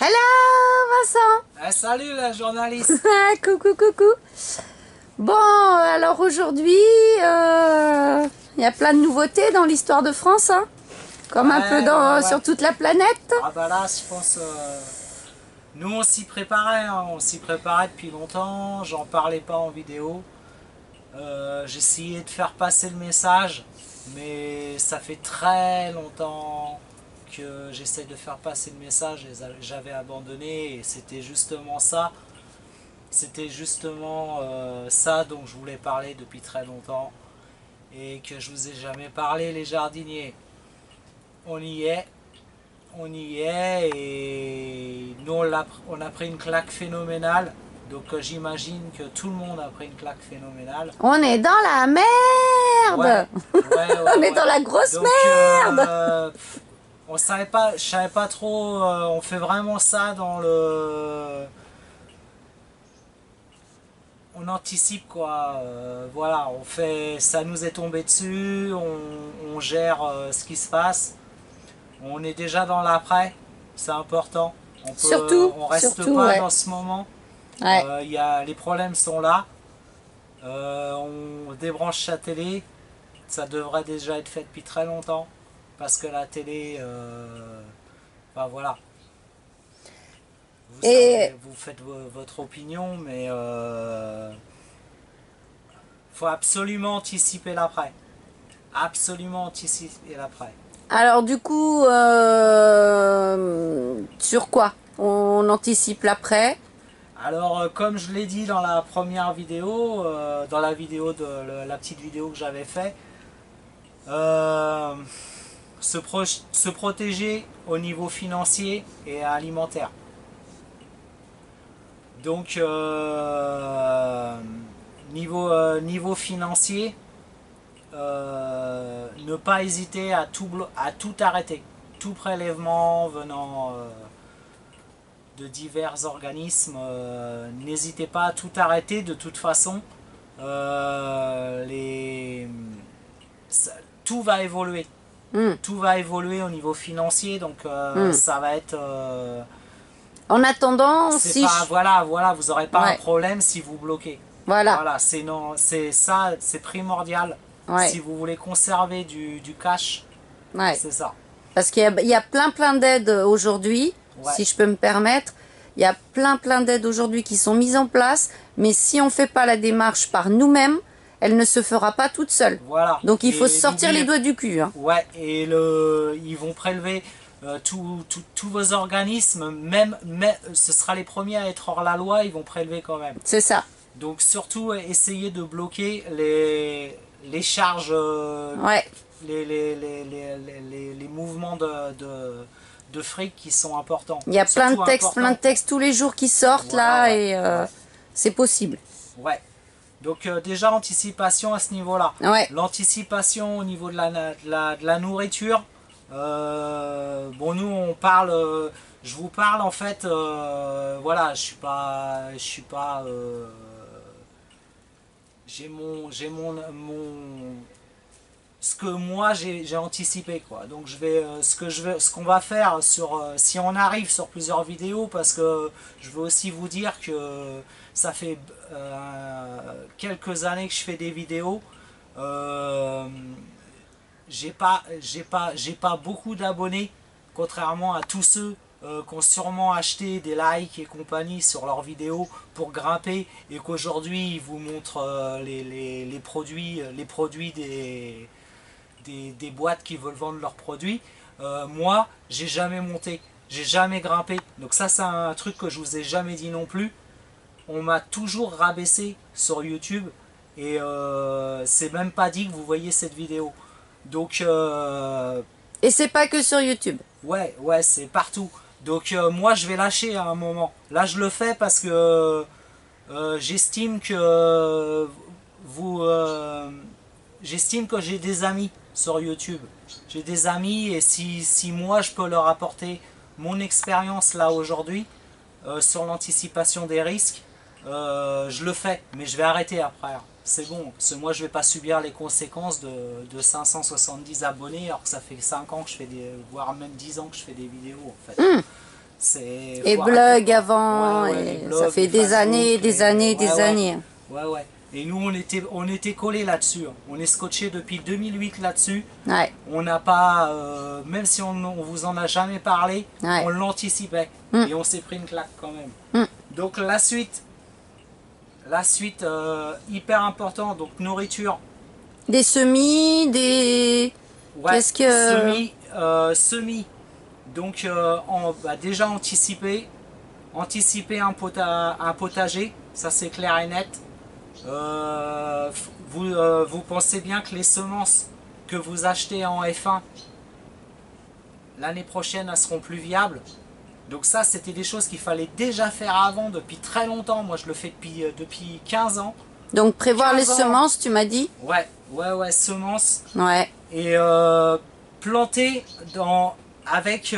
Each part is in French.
Hello Vincent. Salut la journaliste. Coucou, coucou. Bon, alors aujourd'hui, il y a plein de nouveautés dans l'histoire de France, hein, comme un peu sur toute la planète. Ah bah là, je pense, nous on s'y préparait, hein, on s'y préparait depuis longtemps, j'en parlais pas en vidéo. J'essayais de faire passer le message, mais ça fait très longtemps que j'essaie de faire passer le message et j'avais abandonné, et c'était justement ça. C'était justement ça dont je voulais parler depuis très longtemps et que je vous ai jamais parlé, les jardiniers. On y est et nous on a pris une claque phénoménale, donc j'imagine que tout le monde a pris une claque phénoménale. On est dans la merde. On est dans la grosse donc, merde. On savait pas, je savais pas trop, on fait vraiment ça dans le... On anticipe quoi, voilà, on fait, ça nous est tombé dessus, on gère ce qui se passe, on est déjà dans l'après, c'est important, on reste pas dans ce moment, les problèmes sont là, on débranche sa télé, ça devrait déjà être fait depuis très longtemps, parce que la télé, enfin voilà. Vous savez, vous faites votre opinion, mais faut absolument anticiper l'après. Absolument anticiper l'après. Alors du coup, sur quoi on anticipe l'après? Alors comme je l'ai dit dans la première vidéo, dans la vidéo de la petite vidéo que j'avais fait, se protéger au niveau financier et alimentaire. Donc niveau financier, ne pas hésiter à tout arrêter. Tout prélèvement venant de divers organismes, n'hésitez pas à tout arrêter. De toute façon, tout va évoluer. Tout va évoluer au niveau financier, donc ça va être... en attendant, voilà, vous n'aurez pas un problème si vous bloquez. Voilà, c'est ça, c'est primordial. Si vous voulez conserver du cash, c'est ça. Parce qu'il y a plein d'aides aujourd'hui, si je peux me permettre. Il y a plein d'aides aujourd'hui qui sont mises en place, mais si on ne fait pas la démarche par nous-mêmes, elle ne se fera pas toute seule. Voilà. Donc il faut sortir les doigts du cul. Hein. Ouais, et ils vont prélever tous vos organismes, même ce sera les premiers à être hors la loi, ils vont prélever quand même. C'est ça. Donc surtout essayez de bloquer les charges, les mouvements de fric qui sont importants. Il y a plein de textes tous les jours qui sortent et c'est possible. Ouais. Donc déjà anticipation à ce niveau-là. L'anticipation au niveau de la nourriture. Bon, nous on parle, je vous parle en fait, voilà, je suis pas ce que moi j'ai anticipé quoi. Donc ce qu'on va faire si on arrive sur plusieurs vidéos, parce que je veux aussi vous dire que ça fait quelques années que je fais des vidéos. J'ai pas beaucoup d'abonnés, contrairement à tous ceux qui ont sûrement acheté des likes et compagnie sur leurs vidéos pour grimper, et qu'aujourd'hui ils vous montrent les produits des boîtes qui veulent vendre leurs produits. Moi, j'ai jamais monté, j'ai jamais grimpé. Donc ça, c'est un truc que je vous ai jamais dit non plus. On m'a toujours rabaissé sur YouTube, et c'est même pas dit que vous voyez cette vidéo. Donc et c'est pas que sur YouTube. Ouais, c'est partout. Donc moi je vais lâcher à un moment. Là je le fais parce que j'estime que j'estime que j'ai des amis sur YouTube. J'ai des amis, et si moi je peux leur apporter mon expérience là aujourd'hui sur l'anticipation des risques, je le fais. Mais je vais arrêter après. C'est bon, parce que moi je vais pas subir les conséquences de 570 abonnés alors que ça fait 5 ans que je fais voire même 10 ans que je fais des vidéos en fait. Et Blog avant, les et blogs, ça fait les des Facebook, années, des années, des ouais. années. Ouais. Et nous, on était collés là-dessus. On est scotché depuis 2008 là-dessus. Ouais. On n'a pas, même si on vous en a jamais parlé, Ouais. on l'anticipait. Et on s'est pris une claque quand même. Donc la suite, hyper important. Donc nourriture. Des semis, des... Ouais, Qu'est-ce que... semis. Donc déjà anticiper un potager, ça c'est clair et net. Vous pensez bien que les semences que vous achetez en F1 l'année prochaine, elles seront plus viables. Donc ça, c'était des choses qu'il fallait déjà faire avant, depuis très longtemps. Moi, je le fais depuis 15 ans. Donc prévoir les 15 ans. semences, tu m'as dit? Ouais, semences. Ouais. Et planter avec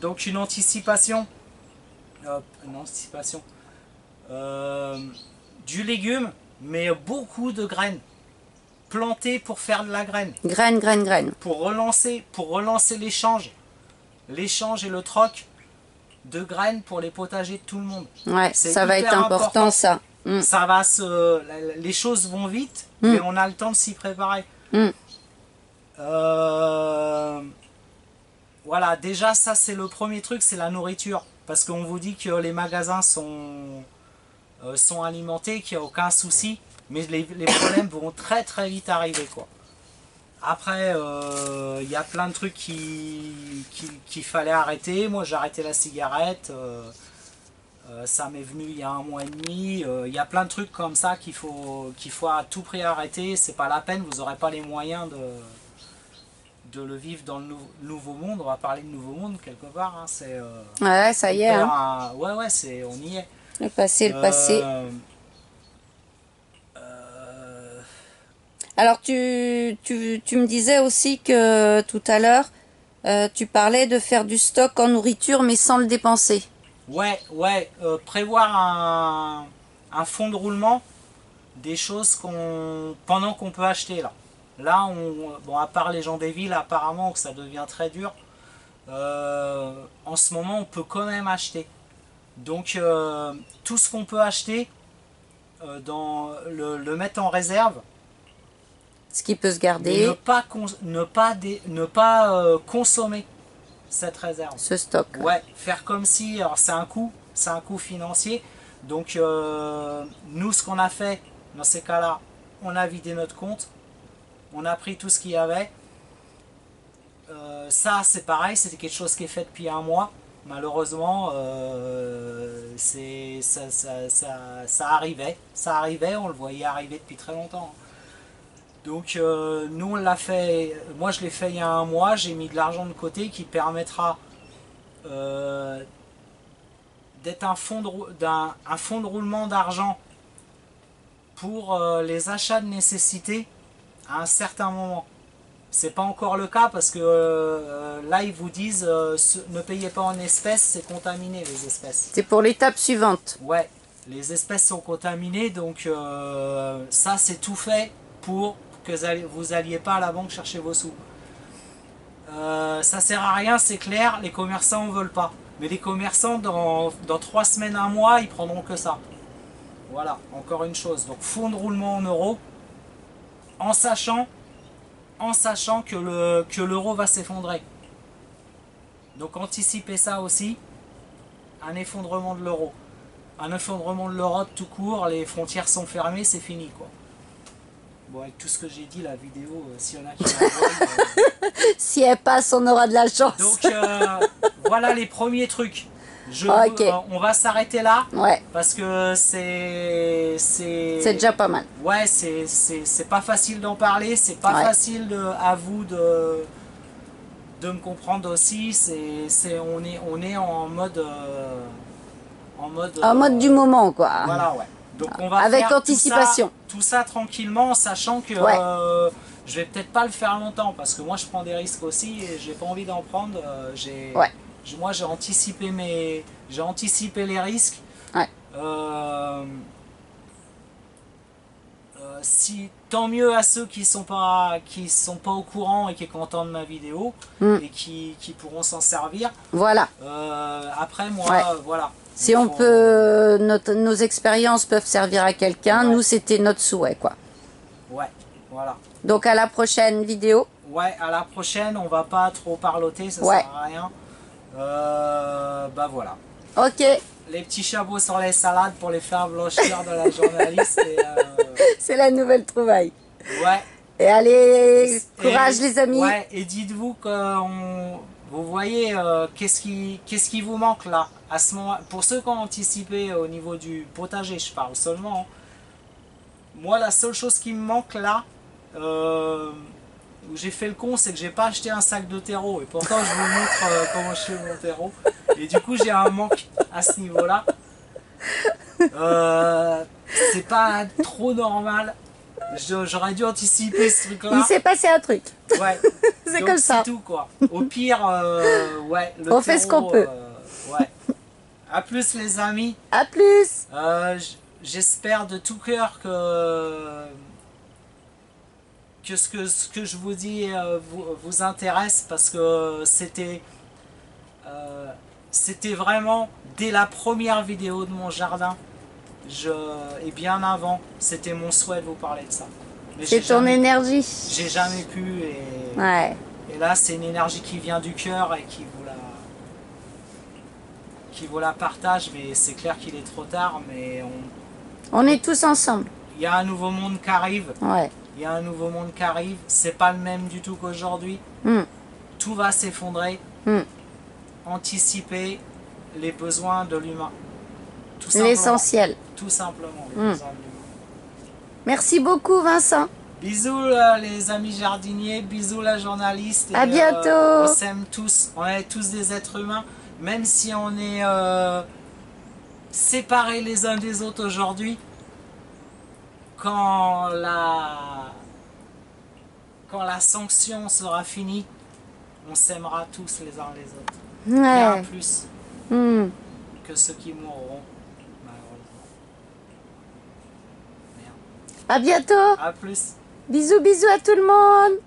donc une anticipation. Du légume, mais beaucoup de graines. Planter pour faire de la graine. Graines. Pour relancer l'échange. L'échange et le troc de graines pour les potagers de tout le monde. Ouais, ça va être important ça. Ça va les choses vont vite, mais on a le temps de s'y préparer. Voilà, déjà ça c'est le premier truc, c'est la nourriture. Parce qu'on vous dit que les magasins sont alimentés, qu'il n'y a aucun souci, mais les problèmes vont très très vite arriver, quoi. Après, il y a plein de trucs qu'il fallait arrêter. Moi j'ai arrêté la cigarette, ça m'est venu il y a 1 mois et demi. Il y a plein de trucs comme ça qu'il faut à tout prix arrêter. C'est pas la peine, vous n'aurez pas les moyens de le vivre dans le nouveau monde. On va parler de nouveau monde quelque part. Hein. Ouais, ça y est. Hein. Ouais, on y est. Le passé. Alors tu me disais aussi que tout à l'heure, tu parlais de faire du stock en nourriture mais sans le dépenser. Ouais, prévoir un fonds de roulement, des choses pendant qu'on peut acheter là. Là, bon, à part les gens des villes, apparemment, que ça devient très dur, en ce moment, on peut quand même acheter. Donc, tout ce qu'on peut acheter, le mettre en réserve. Ce qui peut se garder. Ne pas consommer cette réserve. Ce stock. Ouais, faire comme si, alors c'est un coût financier. Donc, nous, ce qu'on a fait, dans ces cas-là, on a vidé notre compte. On a pris tout ce qu'il y avait. Ça, c'est pareil, c'était quelque chose qui est fait depuis 1 mois. Malheureusement, ça arrivait. On le voyait arriver depuis très longtemps. Donc, nous, on l'a fait. Moi, je l'ai fait il y a 1 mois. J'ai mis de l'argent de côté qui permettra d'être un fonds de roulement d'argent pour les achats de nécessité à un certain moment. C'est pas encore le cas parce que là ils vous disent ne payez pas en espèces, c'est contaminé les espèces. C'est pour l'étape suivante. Ouais, les espèces sont contaminées, donc ça c'est tout fait pour que vous alliez pas à la banque chercher vos sous. Ça sert à rien, c'est clair, les commerçants ne veulent pas. Mais les commerçants dans 3 semaines, 1 mois, ils prendront que ça. Voilà, encore une chose. Donc fonds de roulement en euros, en sachant que l'euro va s'effondrer. Donc anticipez ça aussi, un effondrement de l'euro. Un effondrement de l'Europe tout court, les frontières sont fermées, c'est fini quoi. Bon, avec tout ce que j'ai dit, la vidéo, s'il y en a qui la voient... Si elle passe, on aura de la chance. Donc voilà les premiers trucs. On va s'arrêter là, ouais. Parce que c'est déjà pas mal. Ouais, c'est pas facile d'en parler, c'est pas facile à vous de me comprendre aussi. On est en mode du moment quoi. Voilà, ouais. Donc on va avec faire anticipation. Tout ça tranquillement, sachant que je vais peut-être pas le faire longtemps parce que moi je prends des risques aussi et j'ai pas envie d'en prendre. Moi j'ai anticipé les risques. Ouais. tant mieux à ceux qui sont pas au courant et qui sont contents de ma vidéo et qui pourront s'en servir. Voilà. Après moi, voilà. Si on peut, nos expériences peuvent servir à quelqu'un, nous c'était notre souhait, quoi. Ouais, voilà. Donc à la prochaine vidéo. Ouais, à la prochaine, on va pas trop parloter, ça sert à rien. Bah voilà. Ok. Les petits chapeaux sur les salades pour les faire blanchir de la journaliste. C'est la nouvelle trouvaille. Ouais. Et allez, courage les amis. Ouais, et dites-vous que vous voyez qu'est-ce qui vous manque là à ce moment. Pour ceux qui ont anticipé au niveau du potager, je parle seulement. Moi, la seule chose qui me manque là, où j'ai fait le con, c'est que j'ai pas acheté un sac de terreau. Et pourtant, je vous montre comment je fais mon terreau. Et du coup, j'ai un manque à ce niveau-là. C'est pas trop normal. J'aurais dû anticiper ce truc-là. Il s'est passé un truc. Ouais. C'est comme ça. C'est tout quoi. Au pire, ouais. Le on fait ce qu'on peut. Ouais. À plus les amis. À plus. J'espère de tout cœur que ce que je vous dis vous intéresse parce que c'était vraiment dès la première vidéo de mon jardin et bien avant, c'était mon souhait de vous parler de ça. C'est ton énergie. J'ai jamais pu et là c'est une énergie qui vient du cœur et qui vous la partage, mais c'est clair qu'il est trop tard, mais on est tous ensemble. Il y a un nouveau monde qui arrive. Ouais. Il y a un nouveau monde qui arrive. C'est pas le même du tout qu'aujourd'hui. Tout va s'effondrer. Anticiper les besoins de l'humain. L'essentiel. Tout simplement. Les besoins de l'humain. Merci beaucoup Vincent. Bisous les amis jardiniers. Bisous la journaliste. À bientôt. On s'aime tous. On est tous des êtres humains. Même si on est séparés les uns des autres aujourd'hui. Quand la sanction sera finie, on s'aimera tous les uns les autres. Bien plus que ceux qui mourront, malheureusement. Merde. À bientôt. À plus. Bisous, bisous à tout le monde.